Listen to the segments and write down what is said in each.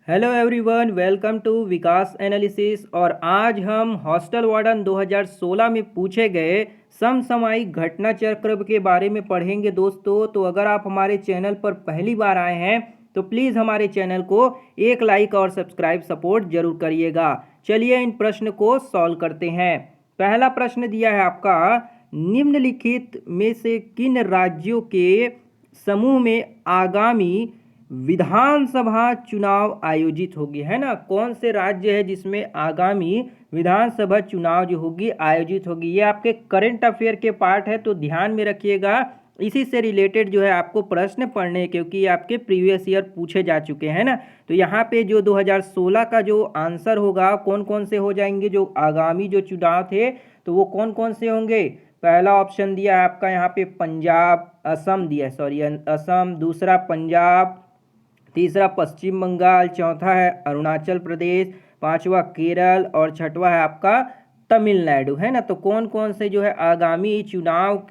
Hello everyone, welcome to Vikas analysis. और आज हम हॉस्टल वार्डन 2016 में पूछे गए समसामयिक घटना चक्र के बारे में पढ़ेंगे दोस्तों। तो अगर आप हमारे चैनल पर पहली बार आए हैं तो प्लीज़ हमारे चैनल को एक लाइक और सब्सक्राइब सपोर्ट जरूर करिएगा। चलिए इन प्रश्न को सॉल्व करते हैं। पहला प्रश्न दिया है आपका, निम्नलिखित में से किन राज्यों के समूह में आगामी विधानसभा चुनाव आयोजित होगी, है ना। कौन से राज्य है जिसमें आगामी विधानसभा चुनाव जो होगी आयोजित होगी। ये आपके करंट अफेयर के पार्ट है, तो ध्यान में रखिएगा। इसी से रिलेटेड जो है आपको प्रश्न पढ़ने, क्योंकि ये आपके प्रीवियस ईयर पूछे जा चुके हैं ना। तो यहाँ पे जो 2016 का जो आंसर होगा, कौन कौन से हो जाएंगे जो आगामी जो चुनाव थे, तो वो कौन कौन से होंगे। पहला ऑप्शन दिया है आपका यहाँ पे पंजाब, असम दिया है, सॉरी असम। दूसरा पंजाब, तीसरा पश्चिम बंगाल, चौथा है अरुणाचल प्रदेश, पांचवा केरल और छठवा है आपका तमिलनाडु, है ना। तो कौन कौन से जो है आगामी चुनाव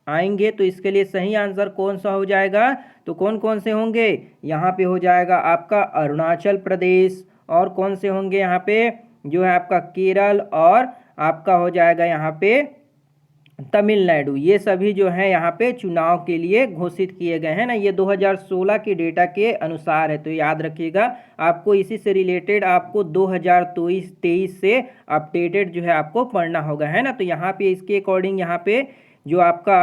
आएंगे, तो इसके लिए सही आंसर कौन सा हो जाएगा, तो कौन कौन से होंगे। यहाँ पे हो जाएगा आपका अरुणाचल प्रदेश, और कौन से होंगे यहाँ पे जो है आपका केरल, और आपका हो जाएगा यहाँ पे तमिलनाडु। ये सभी जो है यहाँ पे चुनाव के लिए घोषित किए गए हैं ना। ये 2016 के डेटा के अनुसार है, तो याद रखिएगा। आपको इसी से रिलेटेड आपको 2023 से अपडेटेड जो है आपको पढ़ना होगा, है ना। तो यहाँ पे इसके अकॉर्डिंग यहाँ पे जो आपका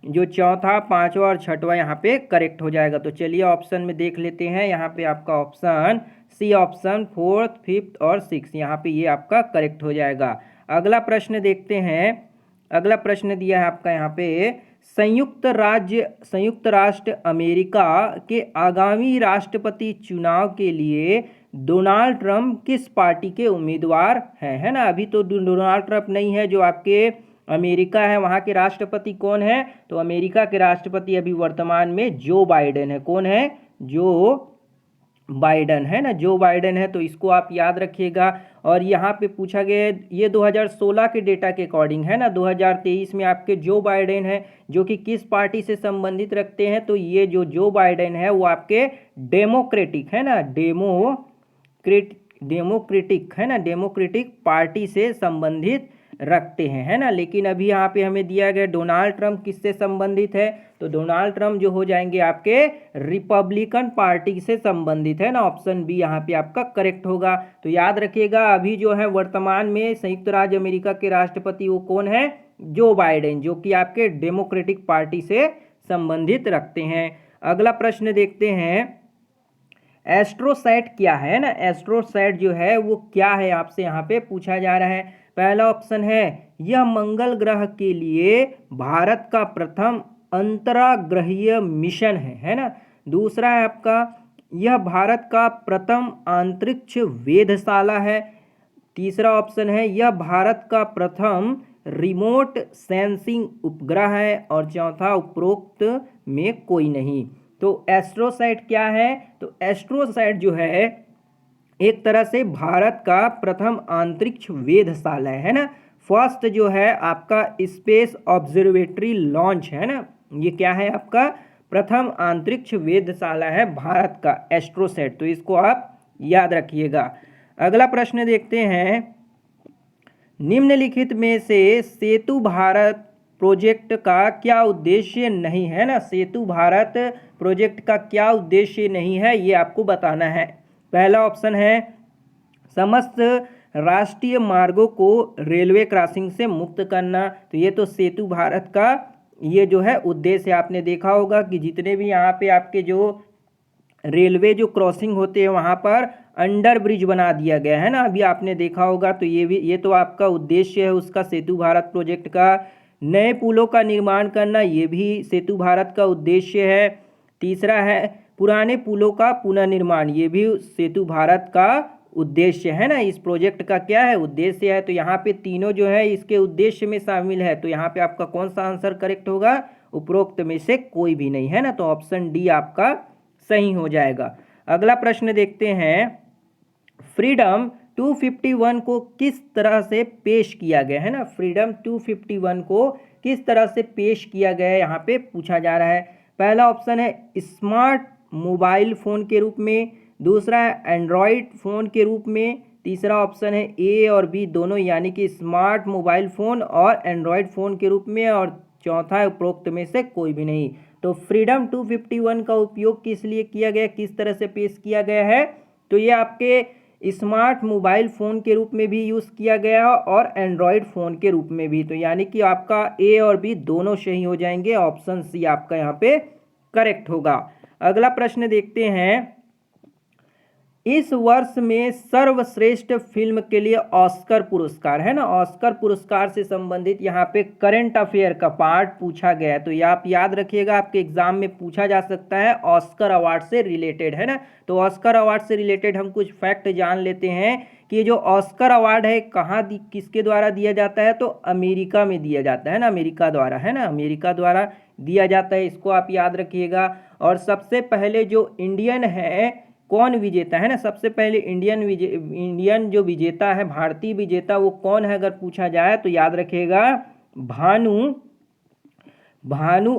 जो चौथा, पांचवा और छठवा यहाँ पे करेक्ट हो जाएगा। तो चलिए ऑप्शन में देख लेते हैं। यहाँ पे आपका option C, option fourth, fifth और सिक्स, यहाँ पे ये आपका करेक्ट हो जाएगा। अगला प्रश्न देखते हैं। अगला प्रश्न दिया है आपका यहाँ पे, संयुक्त राष्ट्र अमेरिका के आगामी राष्ट्रपति चुनाव के लिए डोनाल्ड ट्रंप किस पार्टी के उम्मीदवार हैं, है ना। अभी तो डोनाल्ड ट्रंप नहीं है, जो आपके अमेरिका है वहाँ के राष्ट्रपति कौन है, तो अमेरिका के राष्ट्रपति अभी वर्तमान में जो बाइडेन है। कौन है, जो बाइडन, है ना, जो बाइडन है। तो इसको आप याद रखिएगा। और यहाँ पे पूछा गया, ये 2016 के डेटा के अकॉर्डिंग है ना। 2023 में आपके जो बाइडेन है जो कि किस पार्टी से संबंधित रखते हैं, तो ये जो बाइडेन है वो आपके डेमोक्रेटिक, है ना, डेमोक्रेटिक है ना, डेमोक्रेटिक पार्टी से संबंधित रखते हैं, है ना। लेकिन अभी यहाँ पे हमें दिया गया डोनाल्ड ट्रंप किससे संबंधित है, तो डोनाल्ड ट्रंप जो हो जाएंगे आपके रिपब्लिकन पार्टी से संबंधित है ना। ऑप्शन बी यहाँ पे आपका करेक्ट होगा। तो याद रखिएगा, अभी जो है वर्तमान में संयुक्त राज्य अमेरिका के राष्ट्रपति वो कौन है, जो बाइडेन, जो कि आपके डेमोक्रेटिक पार्टी से संबंधित रखते हैं। अगला प्रश्न देखते हैं, एस्ट्रोसैट क्या है ना। एस्ट्रोसैट जो है वो क्या है, आपसे यहाँ पे पूछा जा रहा है। पहला ऑप्शन है, यह मंगल ग्रह के लिए भारत का प्रथम अंतराग्रहीय मिशन है ना। दूसरा है आपका, यह भारत का प्रथम अंतरिक्ष वेधशाला है। तीसरा ऑप्शन है, यह भारत का प्रथम रिमोट सेंसिंग उपग्रह है। और चौथा, उपरोक्त में कोई नहीं। तो एस्ट्रोसैट क्या है, तो एस्ट्रोसैट जो है एक तरह से भारत का प्रथम अंतरिक्ष वेधशाला है ना। फर्स्ट जो है आपका स्पेस ऑब्जर्वेटरी लॉन्च है ना। ये क्या है, आपका प्रथम अंतरिक्ष वेधशाला है भारत का एस्ट्रोसैट। तो इसको आप याद रखिएगा। अगला प्रश्न देखते हैं, निम्नलिखित में से सेतु भारत प्रोजेक्ट का क्या उद्देश्य नहीं है ना। सेतु भारत प्रोजेक्ट का क्या उद्देश्य नहीं है, ये आपको बताना है। पहला ऑप्शन है, समस्त राष्ट्रीय मार्गों को रेलवे क्रॉसिंग से मुक्त करना। तो ये तो सेतु भारत का ये जो है उद्देश्य, आपने देखा होगा कि जितने भी यहाँ पे आपके जो रेलवे जो क्रॉसिंग होते हैं वहाँ पर अंडर ब्रिज बना दिया गया है ना। अभी आपने देखा होगा। तो ये तो आपका उद्देश्य है उसका, सेतु भारत प्रोजेक्ट का। नए पुलों का निर्माण करना, ये भी सेतु भारत का उद्देश्य है। तीसरा है पुराने पुलों का पुनर्निर्माण, ये भी सेतु भारत का उद्देश्य है ना। इस प्रोजेक्ट का क्या है, उद्देश्य है। तो यहाँ पे तीनों जो है इसके उद्देश्य में शामिल है। तो यहाँ पे आपका कौन सा आंसर करेक्ट होगा, उपरोक्त में से कोई भी नहीं, है ना। तो ऑप्शन डी आपका सही हो जाएगा। अगला प्रश्न देखते हैं, फ्रीडम 251 को किस तरह से पेश किया गया है ना। फ्रीडम 251 को किस तरह से पेश किया गया है, यहाँ पे पूछा जा रहा है। पहला ऑप्शन है, स्मार्ट मोबाइल फ़ोन के रूप में। दूसरा है एंड्रॉयड फ़ोन के रूप में। तीसरा ऑप्शन है ए और बी दोनों यानी कि स्मार्ट मोबाइल फ़ोन और एंड्रॉयड फ़ोन के रूप में, और चौथा है उपरोक्त में से कोई भी नहीं। तो फ्रीडम 251 का उपयोग किस लिए किया गया, किस तरह से पेश किया गया है, तो ये आपके स्मार्ट मोबाइल फ़ोन के रूप में भी यूज़ किया गया है और एंड्रॉयड फ़ोन के रूप में भी। तो यानी कि आपका ए और बी दोनों सही हो जाएंगे, ऑप्शन सी आपका यहाँ पे करेक्ट होगा। अगला प्रश्न देखते हैं, इस वर्ष में सर्वश्रेष्ठ फिल्म के लिए ऑस्कर पुरस्कार है ना, ऑस्कर पुरस्कार से संबंधित यहाँ पे करंट अफेयर का पार्ट पूछा गया है। तो ये आप याद रखिएगा, आपके एग्जाम में पूछा जा सकता है ऑस्कर अवार्ड से रिलेटेड, है ना। तो ऑस्कर अवार्ड से रिलेटेड हम कुछ फैक्ट जान लेते हैं कि ये जो ऑस्कर अवार्ड है कहाँ किसके द्वारा दिया जाता है, तो अमेरिका में दिया जाता है ना, अमेरिका द्वारा, है ना, अमेरिका द्वारा दिया जाता है, इसको आप याद रखिएगा। और सबसे पहले जो इंडियन है कौन विजेता है ना, सबसे पहले इंडियन जो विजेता है, भारतीय विजेता, वो कौन है अगर पूछा जाए तो याद रखिएगा भानु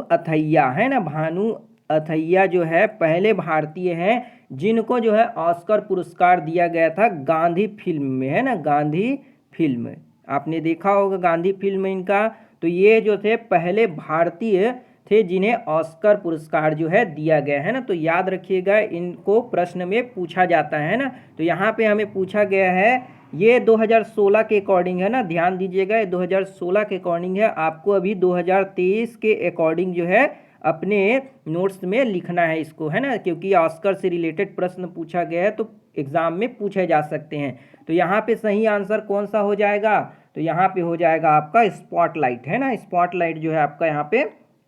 अथैया, है ना, भानु अथैया जो है पहले भारतीय हैं जिनको जो है ऑस्कर पुरस्कार दिया गया था गांधी फिल्म में, है ना, गांधी फिल्म आपने देखा होगा गांधी फिल्म में इनका। तो ये जो थे पहले भारतीय थे जिन्हें ऑस्कर पुरस्कार जो है दिया गया है ना। तो याद रखिएगा, इनको प्रश्न में पूछा जाता है ना। तो यहाँ पे हमें पूछा गया है, ये 2016 के अकॉर्डिंग है ना, ध्यान दीजिएगा, ये 2016 के अकॉर्डिंग है, आपको अभी 2023 के अकॉर्डिंग जो है अपने नोट्स में लिखना है इसको, है ना, क्योंकि ऑस्कर से रिलेटेड प्रश्न पूछा गया है तो एग्जाम में पूछे जा सकते हैं। तो यहाँ पे सही आंसर कौन सा हो जाएगा, तो यहाँ पे हो जाएगा आपका स्पॉटलाइट, है ना, स्पॉटलाइट जो है आपका यहाँ पे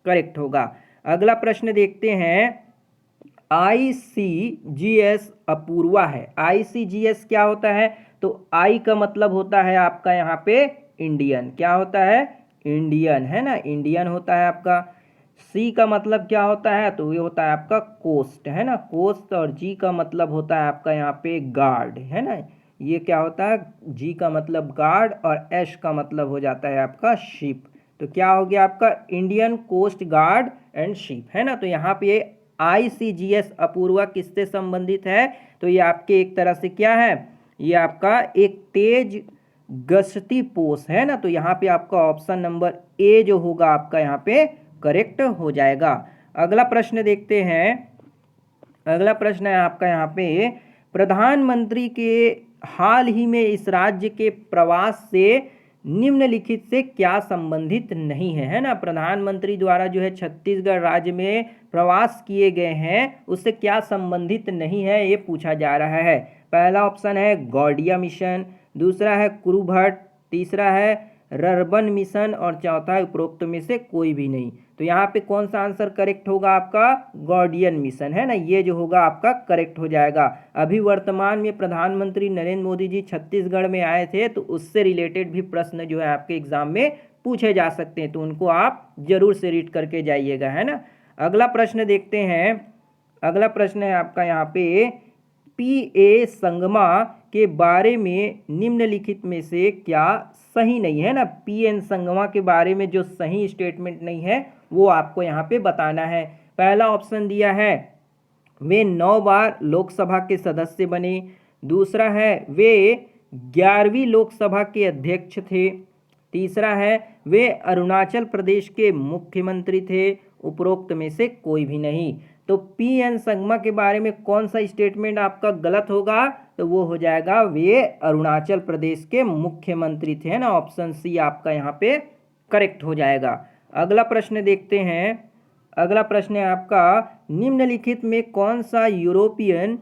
करेक्ट होगा। अगला प्रश्न देखते हैं, ICGS अपूर्वा है, ICGS क्या होता है, तो आई का मतलब होता है आपका यहाँ पे इंडियन, क्या होता है, इंडियन, है ना, इंडियन होता है आपका। सी का मतलब क्या होता है, तो ये होता है आपका कोस्ट, है ना, कोस्ट। और जी का मतलब होता है आपका यहाँ पे गार्ड, है ना, ये क्या होता है, जी का मतलब गार्ड और एश का मतलब हो जाता है आपका शिप। तो क्या हो गया आपका Indian coast guard and ship, है ना। तो यहाँ पे ICGS अपूर्वा किससे संबंधित है, तो ये आपके एक तरह से क्या है, ये आपका एक तेज गश्ती पोस्ट है ना। तो यहाँ पे आपका ऑप्शन नंबर ए जो होगा आपका यहाँ पे करेक्ट हो जाएगा। अगला प्रश्न देखते हैं, अगला प्रश्न है आपका यहाँ पे, प्रधानमंत्री के हाल ही में इस राज्य के प्रवास से निम्नलिखित से क्या संबंधित नहीं है, है ना, प्रधानमंत्री द्वारा जो है छत्तीसगढ़ राज्य में प्रवास किए गए हैं उससे क्या संबंधित नहीं है, ये पूछा जा रहा है। पहला ऑप्शन है गौड़िया मिशन, दूसरा है कुरुभट, तीसरा है रर्बन मिशन और चौथा है उपरोक्त में से कोई भी नहीं। तो यहाँ पे कौन सा आंसर करेक्ट होगा आपका, गॉर्डियन मिशन, है ना, ये जो होगा आपका करेक्ट हो जाएगा। अभी वर्तमान में प्रधानमंत्री नरेंद्र मोदी जी छत्तीसगढ़ में आए थे तो उससे रिलेटेड भी प्रश्न जो है आपके एग्जाम में पूछे जा सकते हैं, तो उनको आप जरूर से रीड करके जाइएगा, है ना। अगला प्रश्न देखते हैं, अगला प्रश्न है आपका यहाँ पे, PA संगमा के बारे में निम्नलिखित में से क्या सही नहीं है ना, PN संगमा के बारे में जो सही स्टेटमेंट नहीं है वो आपको यहाँ पे बताना है। पहला ऑप्शन दिया है वे 9 बार लोकसभा के सदस्य बने, दूसरा है वे 11वीं लोकसभा के अध्यक्ष थे, तीसरा है वे अरुणाचल प्रदेश के मुख्यमंत्री थे, उपरोक्त में से कोई भी नहीं। तो PN संगमा के बारे में कौन सा स्टेटमेंट आपका गलत होगा, तो वो हो जाएगा वे अरुणाचल प्रदेश के मुख्यमंत्री थे, है ना, ऑप्शन सी आपका यहाँ पे करेक्ट हो जाएगा। अगला प्रश्न देखते हैं, अगला प्रश्न है आपका, निम्नलिखित में कौन सा यूरोपियन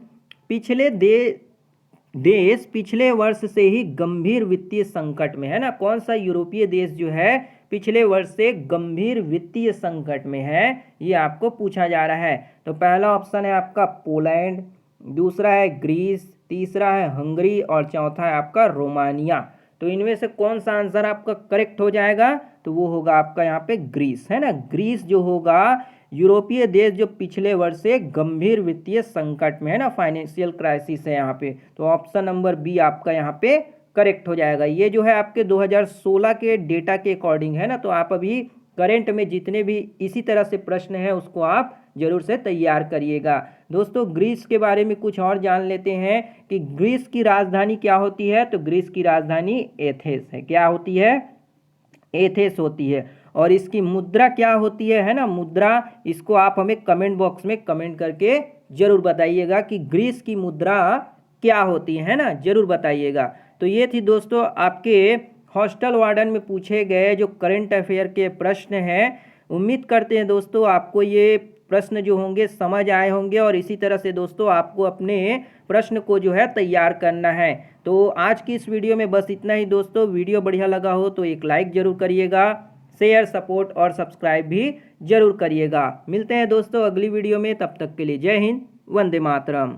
देश पिछले वर्ष से ही गंभीर वित्तीय संकट में, है ना, कौन सा यूरोपीय देश जो है पिछले वर्ष से गंभीर वित्तीय संकट में है, ये आपको पूछा जा रहा है। तो पहला ऑप्शन है आपका पोलैंड, दूसरा है ग्रीस, तीसरा है हंगरी और चौथा है आपका रोमानिया। तो इनमें से कौन सा आंसर आपका करेक्ट हो जाएगा, तो वो होगा आपका यहाँ पे ग्रीस, है ना, ग्रीस जो होगा यूरोपीय देश जो पिछले वर्ष से गंभीर वित्तीय संकट में है ना, फाइनेंशियल क्राइसिस है यहाँ पे। तो ऑप्शन नंबर बी आपका यहाँ पे करेक्ट हो जाएगा। ये जो है आपके 2016 के डेटा के अकॉर्डिंग है ना, तो आप अभी करंट में जितने भी इसी तरह से प्रश्न हैं उसको आप जरूर से तैयार करिएगा। दोस्तों ग्रीस के बारे में कुछ और जान लेते हैं कि ग्रीस की राजधानी क्या होती है। तो ग्रीस की राजधानी एथेंस है। क्या होती है? एथेंस होती है। और इसकी मुद्रा क्या होती है ना, मुद्रा, इसको आप हमें कमेंट बॉक्स में कमेंट करके जरूर बताइएगा कि ग्रीस की मुद्रा क्या होती है ना, जरूर बताइएगा। तो ये थी दोस्तों आपके हॉस्टल वार्डन में पूछे गए जो करंट अफेयर के प्रश्न हैं। उम्मीद करते हैं दोस्तों आपको ये प्रश्न जो होंगे समझ आए होंगे, और इसी तरह से दोस्तों आपको अपने प्रश्न को जो है तैयार करना है। तो आज की इस वीडियो में बस इतना ही दोस्तों। वीडियो बढ़िया लगा हो तो एक लाइक जरूर करिएगा, शेयर, सपोर्ट और सब्सक्राइब भी जरूर करिएगा। मिलते हैं दोस्तों अगली वीडियो में, तब तक के लिए जय हिंद, वंदे मातरम।